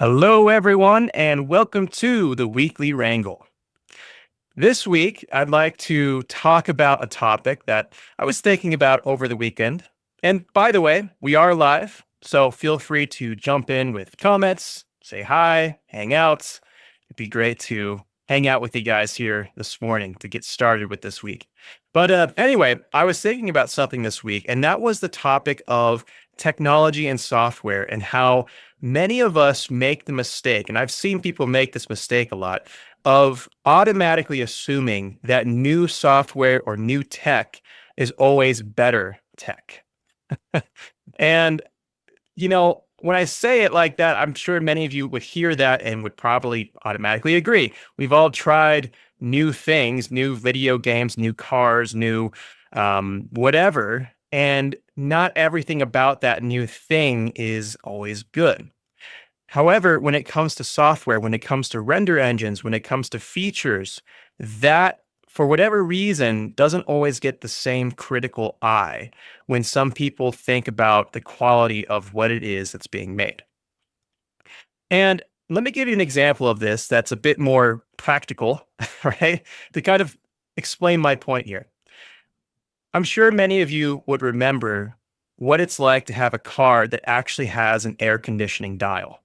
Hello, everyone, and welcome to the Weekly Wrangle. This week, I'd like to talk about a topic that I was thinking about over the weekend. And by the way, we are live, so feel free to jump in with comments, say hi, hang out. It'd be great to hang out with you guys here this morning to get started with this week. But anyway, I was thinking about something this week, and that was the topic of technology and software and how many of us make the mistake, and I've seen people make this mistake a lot, of automatically assuming that new software or new tech is always better tech. And, when I say it like that, I'm sure many of you would hear that and would probably automatically agree. We've all tried new things, new video games, new cars, new whatever, and not everything about that new thing is always good. However, when it comes to software, when it comes to render engines, when it comes to features, that for whatever reason doesn't always get the same critical eye when some people think about the quality of what it is that's being made. And let me give you an example of this that's a bit more practical, right? To kind of explain my point here. I'm sure many of you would remember what it's like to have a car that actually has an air conditioning dial.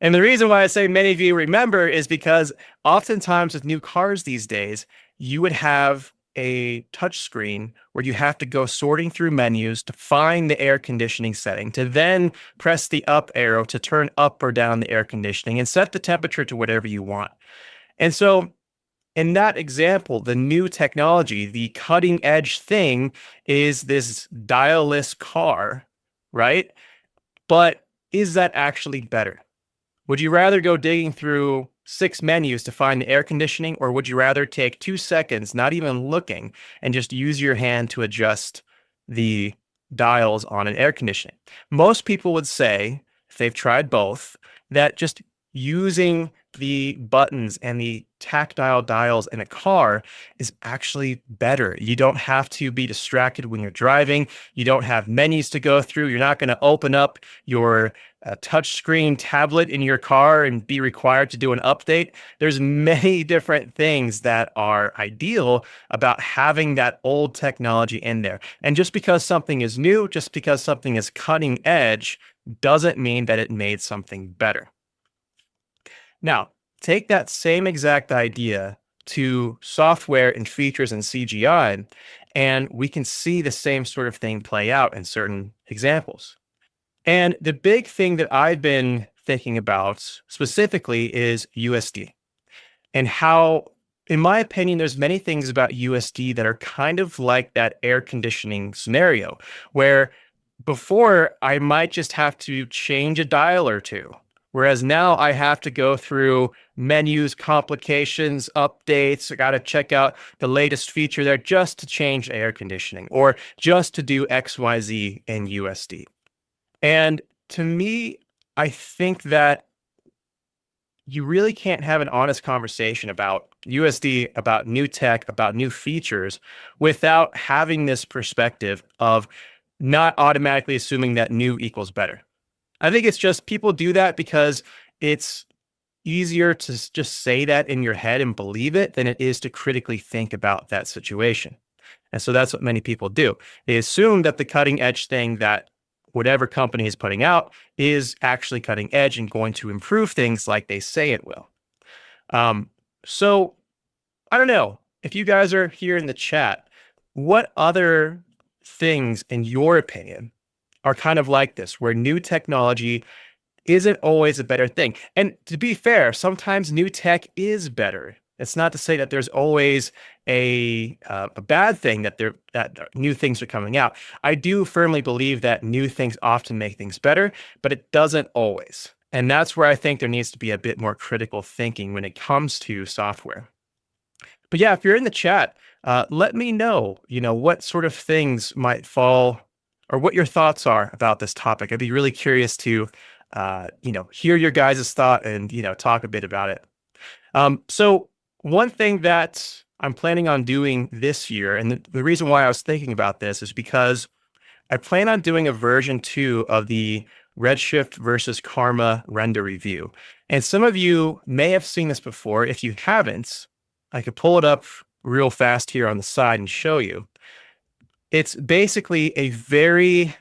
And the reason why I say many of you remember is because oftentimes with new cars these days, you would have a touch screen where you have to go sorting through menus to find the air conditioning setting, to then press the up arrow to turn up or down the air conditioning and set the temperature to whatever you want. And so in that example, the new technology, the cutting edge thing is this dial-less car, right? But is that actually better? Would you rather go digging through 6 menus to find the air conditioning, or would you rather take 2 seconds, not even looking, and just use your hand to adjust the dials on an air conditioning? Most people would say, if they've tried both, that just using the buttons and the tactile dials in a car is actually better. You don't have to be distracted when you're driving. You don't have menus to go through. You're not going to open up your touchscreen tablet in your car and be required to do an update. There's many different things that are ideal about having that old technology in there. And just because something is new, just because something is cutting edge, doesn't mean that it made something better. Now, take that same exact idea to software and features and CGI, and we can see the same sort of thing play out in certain examples. And the big thing that I've been thinking about specifically is USD and how, in my opinion, there's many things about USD that are kind of like that air conditioning scenario, where before I might just have to change a dial or two. Whereas now I have to go through menus, complications, updates. I got to check out the latest feature there just to change air conditioning or just to do XYZ in USD. And to me, I think that you really can't have an honest conversation about USD, about new tech, about new features without having this perspective of not automatically assuming that new equals better. I think it's just people do that because it's easier to just say that in your head and believe it than it is to critically think about that situation. And so that's what many people do. They assume that the cutting edge thing that whatever company is putting out is actually cutting edge and going to improve things like they say it will. So I don't know if you guys are here in the chat, what other things, in your opinion, are kind of like this, where new technology isn't always a better thing? And to be fair, sometimes new tech is better. It's not to say that there's always a bad thing that new things are coming out. I do firmly believe that new things often make things better, but it doesn't always. And that's where I think there needs to be a bit more critical thinking when it comes to software. But yeah, if you're in the chat, let me know, what sort of things might fall or what your thoughts are about this topic. I'd be really curious to, hear your guys' thought and, talk a bit about it. So one thing that I'm planning on doing this year, and the reason why I was thinking about this is because I plan on doing a version 2 of the Redshift versus Karma render review. And some of you may have seen this before. If you haven't, I could pull it up real fast here on the side and show you. It's basically a very,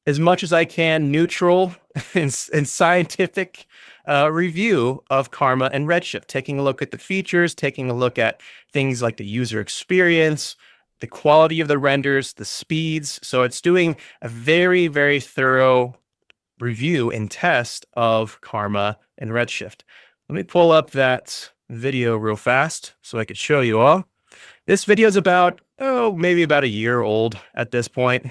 as much as I can, neutral and scientific review of Karma and Redshift, taking a look at the features, taking a look at things like the user experience, the quality of the renders, the speeds. So it's doing a very, very thorough review and test of Karma and Redshift. Let me pull up that video real fast so I could show you all. This video is about, maybe about a year old at this point.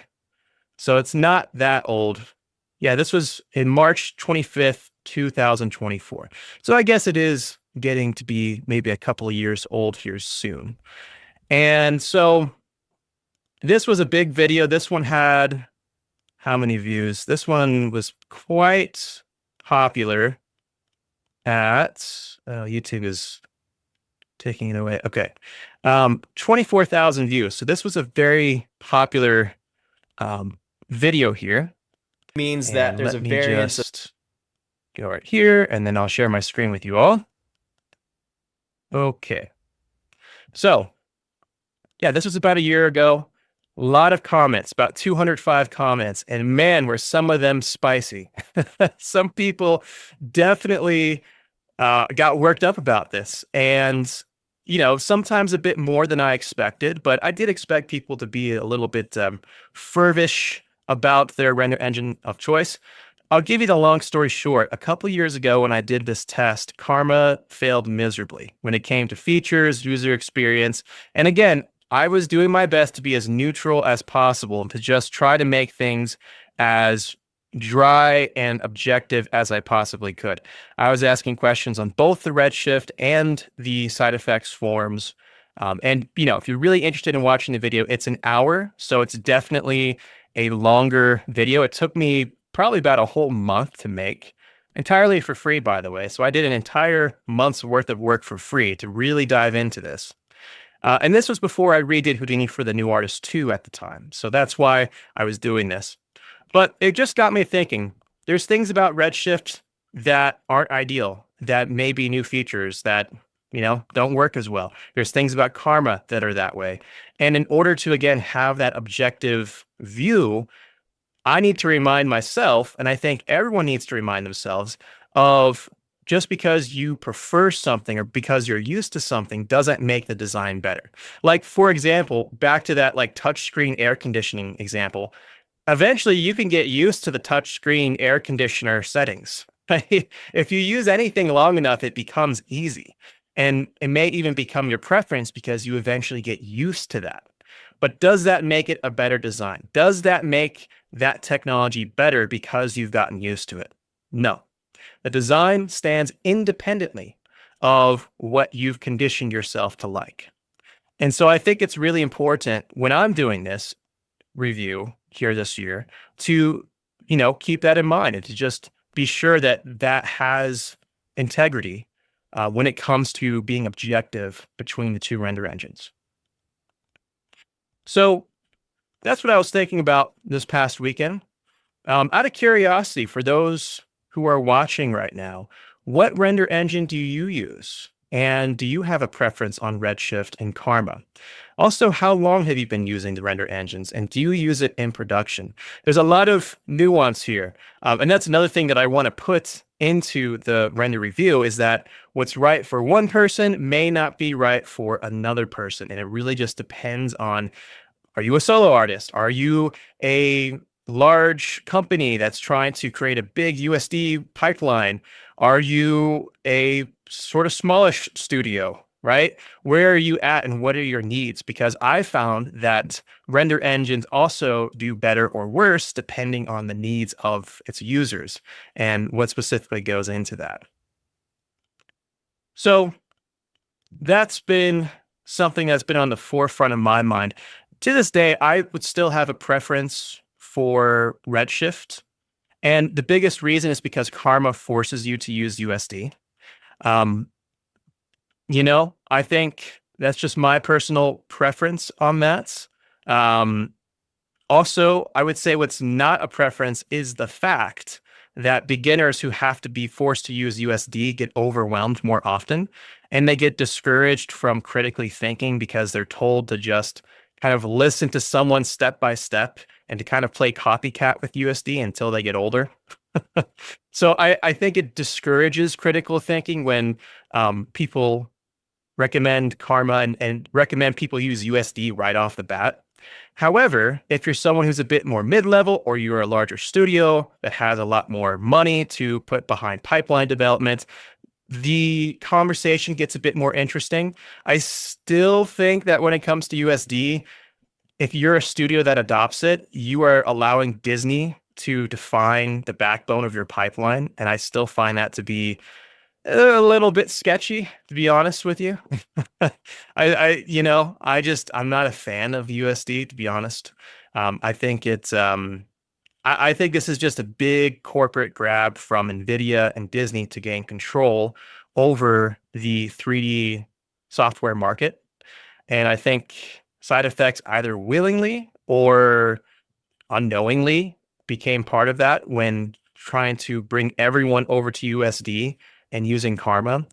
So it's not that old. Yeah, this was in March 25th, 2024. So I guess it is getting to be maybe a couple of years old here soon. And so this was a big video. This one had how many views? This one was quite popular at, YouTube is taking it away. Okay. 24,000 views. So this was a very popular video here. Means that there's a variance. Just go right here, and then I'll share my screen with you all. Okay. So yeah, this was about a year ago. A lot of comments, about 205 comments, and man, were some of them spicy. Some people definitely got worked up about this, and sometimes a bit more than I expected, but I did expect people to be a little bit fervish about their render engine of choice. I'll give you the long story short. A couple years ago when I did this test, Karma failed miserably when it came to features, user experience. And again, I was doing my best to be as neutral as possible and to just try to make things as dry and objective as I possibly could. I was asking questions on both the Redshift and the side effects forums. And if you're really interested in watching the video, it's an hour. So it's definitely a longer video. It took me probably about a whole month to make, entirely for free, by the way. So I did an entire month's worth of work for free to really dive into this. And this was before I redid Houdini for the New Artist 2 at the time. So that's why I was doing this. But it just got me thinking. There's things about Redshift that aren't ideal, that may be new features that, don't work as well. There's things about Karma that are that way. And in order to, again, have that objective view, I need to remind myself, and I think everyone needs to remind themselves of, just because you prefer something or because you're used to something doesn't make the design better. Like, for example, back to that touchscreen air conditioning example. Eventually, you can get used to the touchscreen air conditioner settings. If you use anything long enough, it becomes easy. And it may even become your preference because you eventually get used to that. But does that make it a better design? Does that make that technology better because you've gotten used to it? No. The design stands independently of what you've conditioned yourself to like. And so I think it's really important when I'm doing this review here this year to, keep that in mind and to just be sure that that has integrity when it comes to being objective between the two render engines. So that's what I was thinking about this past weekend. Out of curiosity, for those who are watching right now, what render engine do you use? And do you have a preference on Redshift and Karma? Also, how long have you been using the render engines, and do you use it in production? There's a lot of nuance here. And that's another thing that I want to put into the render review, is that what's right for one person may not be right for another person. And it really just depends on, are you a solo artist? Are you a large company that's trying to create a big USD pipeline? Are you a sort of smallish studio, right? Where are you at and what are your needs? Because I found that render engines also do better or worse depending on the needs of its users and what specifically goes into that. So that's been something that's been on the forefront of my mind. To this day, I would still have a preference for Redshift. And the biggest reason is because Karma forces you to use USD. I think that's just my personal preference on that. Also, I would say what's not a preference is the fact that beginners who have to be forced to use USD get overwhelmed more often, and they get discouraged from critically thinking because they're told to just kind of listen to someone step by step and to kind of play copycat with USD until they get older. So I think it discourages critical thinking when people recommend Karma and recommend people use USD right off the bat. However, if you're someone who's a bit more mid-level, or you're a larger studio that has a lot more money to put behind pipeline development, the conversation gets a bit more interesting. I still think that when it comes to USD, if you're a studio that adopts it, you are allowing Disney to define the backbone of your pipeline. And I still find that to be a little bit sketchy, to be honest with you. I'm not a fan of USD, to be honest. I think I think this is just a big corporate grab from Nvidia and Disney to gain control over the 3D software market. And I think side effects either willingly or unknowingly became part of that when trying to bring everyone over to USD and using Karma.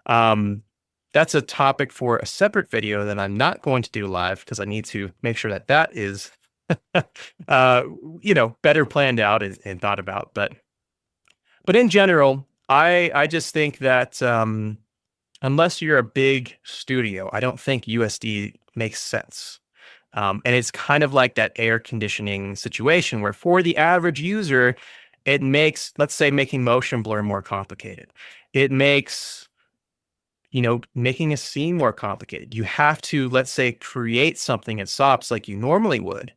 That's a topic for a separate video that I'm not going to do live because I need to make sure that that is, better planned out and thought about. But in general, I just think that unless you're a big studio, I don't think USD makes sense. And it's kind of like that air conditioning situation where for the average user, it makes, let's say, making motion blur more complicated. It makes, making a scene more complicated. You have to, let's say, create something in SOPs like you normally would.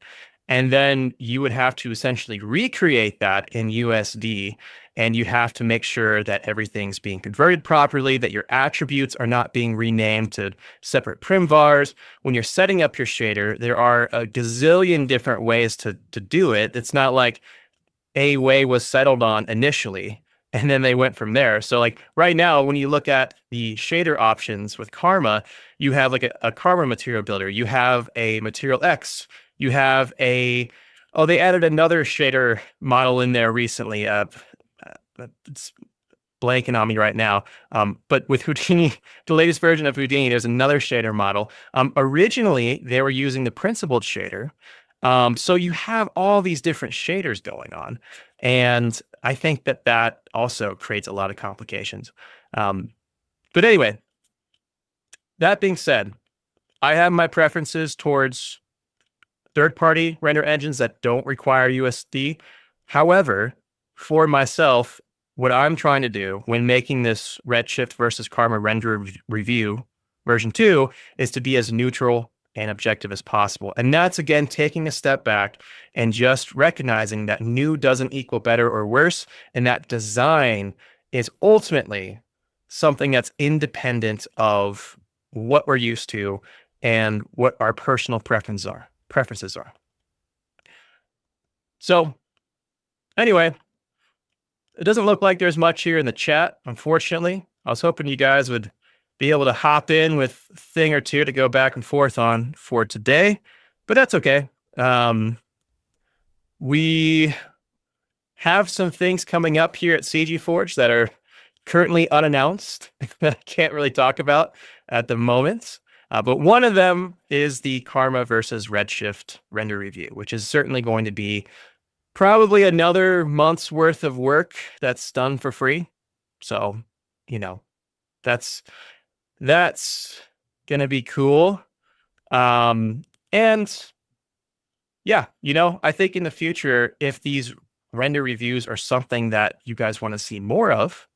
And then you would have to essentially recreate that in USD. And you have to make sure that everything's being converted properly, that your attributes are not being renamed to separate primvars. When you're setting up your shader, there are a gazillion different ways to do it. It's not like a way was settled on initially and then they went from there. So like right now, when you look at the shader options with Karma, you have like a Karma material builder, you have a material X, you have they added another shader model in there recently. It's blanking on me right now. But with Houdini, the latest version of Houdini, there's another shader model. Originally, they were using the principled shader. So you have all these different shaders going on. And I think that also creates a lot of complications. But anyway, that being said, I have my preferences towards third-party render engines that don't require USD. However, for myself, what I'm trying to do when making this Redshift versus Karma render review version 2 is to be as neutral and objective as possible. And that's, again, taking a step back and just recognizing that new doesn't equal better or worse, and that design is ultimately something that's independent of what we're used to and what our personal preferences are. So anyway, it doesn't look like there's much here in the chat, unfortunately. I was hoping you guys would be able to hop in with a thing or two to go back and forth on for today, but that's okay. We have some things coming up here at CG Forge that are currently unannounced that I can't really talk about at the moment. But one of them is the Karma versus Redshift render review, which is certainly going to be probably another month's worth of work that's done for free. So, that's going to be cool. And yeah, I think in the future, if these render reviews are something that you guys want to see more of,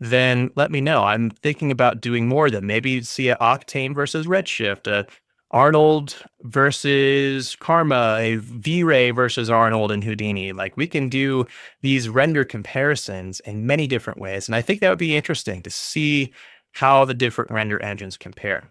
then let me know. I'm thinking about doing more of them. Maybe see a Octane versus Redshift, a Arnold versus Karma, a V-Ray versus Arnold and Houdini. Like, we can do these render comparisons in many different ways. And I think that would be interesting to see how the different render engines compare.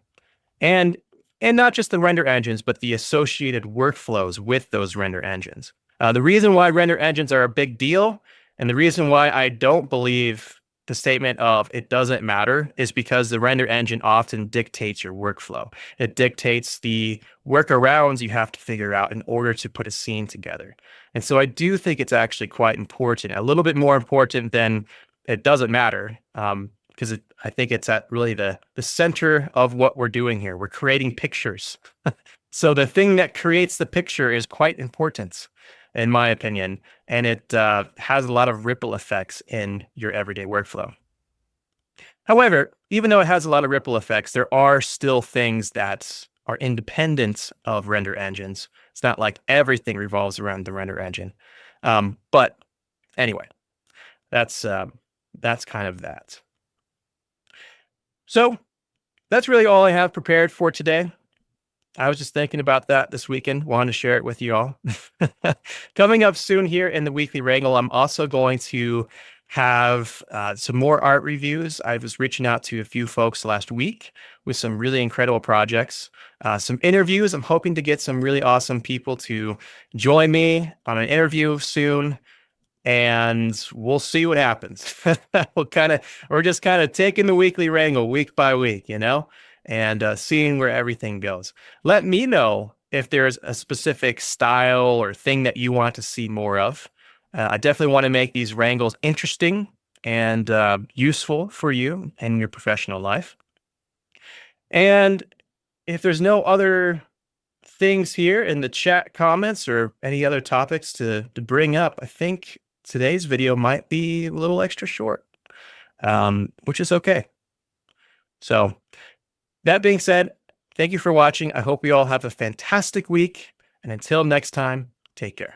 And not just the render engines, but the associated workflows with those render engines. The reason why render engines are a big deal, and the reason why I don't believe the statement of it doesn't matter is because the render engine often dictates your workflow. It dictates the workarounds you have to figure out in order to put a scene together. And so I do think it's actually quite important, a little bit more important than it doesn't matter, because I think it's at really the center of what we're doing here. We're creating pictures. So the thing that creates the picture is quite important, in my opinion, and it has a lot of ripple effects in your everyday workflow. However, even though it has a lot of ripple effects, there are still things that are independent of render engines. It's not like everything revolves around the render engine. But anyway, that's kind of that. So that's really all I have prepared for today. I was just thinking about that this weekend, wanted to share it with you all. Coming up soon here in the Weekly Wrangle, I'm also going to have some more art reviews. I was reaching out to a few folks last week with some really incredible projects, some interviews. I'm hoping to get some really awesome people to join me on an interview soon, and we'll see what happens. We're just kind of taking the Weekly Wrangle week by week, and seeing where everything goes. Let me know if there's a specific style or thing that you want to see more of. I definitely want to make these wrangles interesting and useful for you and your professional life. And if there's no other things here in the chat comments or any other topics to bring up, I think today's video might be a little extra short, which is okay. So that being said, thank you for watching. I hope you all have a fantastic week. And until next time, take care.